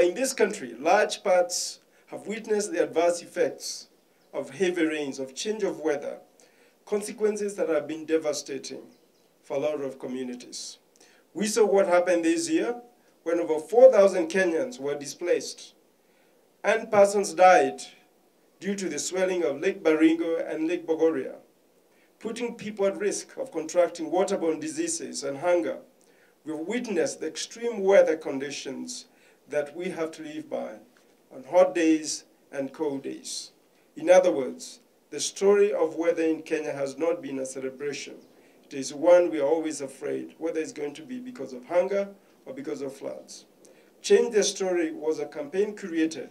In this country, large parts have witnessed the adverse effects of heavy rains, of change of weather, consequences that have been devastating for a lot of communities. We saw what happened this year when over 4,000 Kenyans were displaced and persons died due to the swelling of Lake Baringo and Lake Bogoria, putting people at risk of contracting waterborne diseases and hunger. We've witnessed the extreme weather conditions that we have to live by on hot days and cold days. In other words, the story of weather in Kenya has not been a celebration. It is one we are always afraid, whether it's going to be because of hunger or because of floods. Change the Story was a campaign created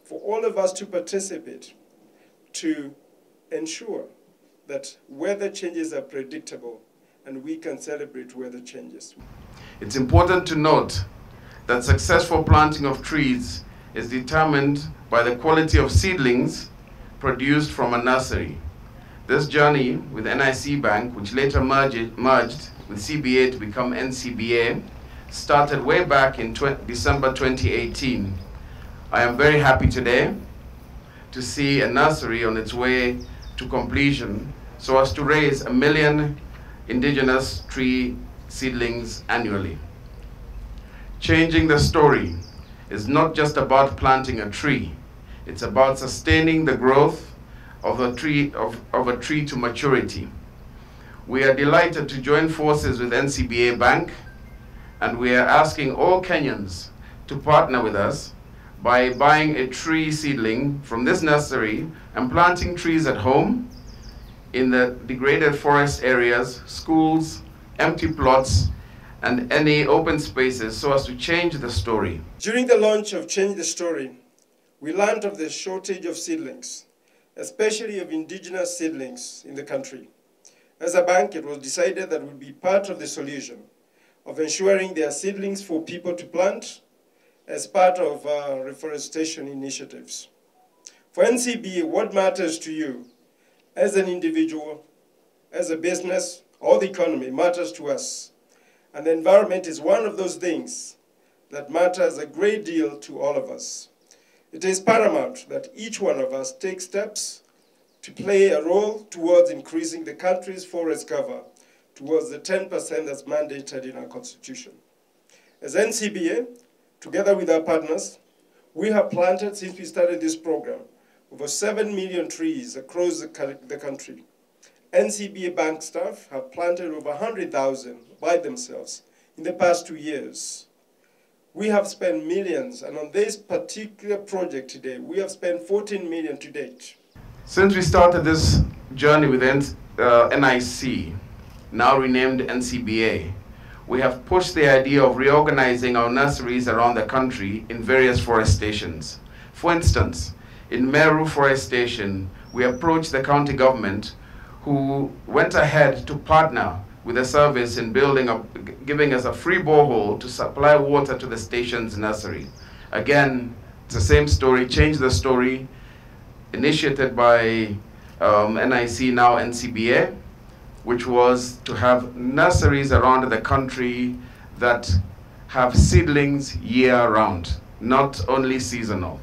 for all of us to participate to ensure that weather changes are predictable and we can celebrate weather changes. It's important to note that successful planting of trees is determined by the quality of seedlings produced from a nursery. This journey with NIC Bank, which later merged with CBA to become NCBA, started way back in December 2018. I am very happy today to see a nursery on its way to completion so as to raise 1 million indigenous tree seedlings annually. Changing the Story is not just about planting a tree. It's about sustaining the growth of a tree to maturity. We are delighted to join forces with NCBA Bank, and we are asking all Kenyans to partner with us by buying a tree seedling from this nursery and planting trees at home, in the degraded forest areas, schools, empty plots, and any open spaces so as to change the story. During the launch of Change the Story, we learned of the shortage of seedlings, especially of indigenous seedlings in the country. As a bank, it was decided that we'd be part of the solution of ensuring there are seedlings for people to plant as part of reforestation initiatives. For NCBA, what matters to you as an individual, as a business, or the economy matters to us. And the environment is one of those things that matters a great deal to all of us. It is paramount that each one of us take steps to play a role towards increasing the country's forest cover towards the 10% that's mandated in our constitution. As NCBA, together with our partners, we have planted, since we started this program, over 7 million trees across the country. NCBA Bank staff have planted over 100,000 by themselves in the past 2 years. We have spent millions, and on this particular project today, we have spent 14 million to date. Since we started this journey with NIC, now renamed NCBA, we have pushed the idea of reorganizing our nurseries around the country in various forest stations. For instance, in Meru Forest Station, we approached the county government, who went ahead to partner with the service in giving us a free borehole to supply water to the station's nursery. Again, it's the same story, Change the Story, initiated by NIC, now NCBA, which was to have nurseries around the country that have seedlings year-round, not only seasonal.